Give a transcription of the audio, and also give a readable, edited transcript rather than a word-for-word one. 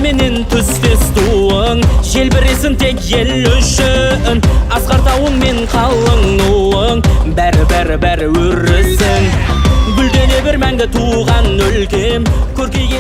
менен түстес туың, желбіресін тек ел үшін. Асқар тауың мен қалың нуың, бәрі өрісің. Гүлдене бір мәңгі туған өлкем, көркейген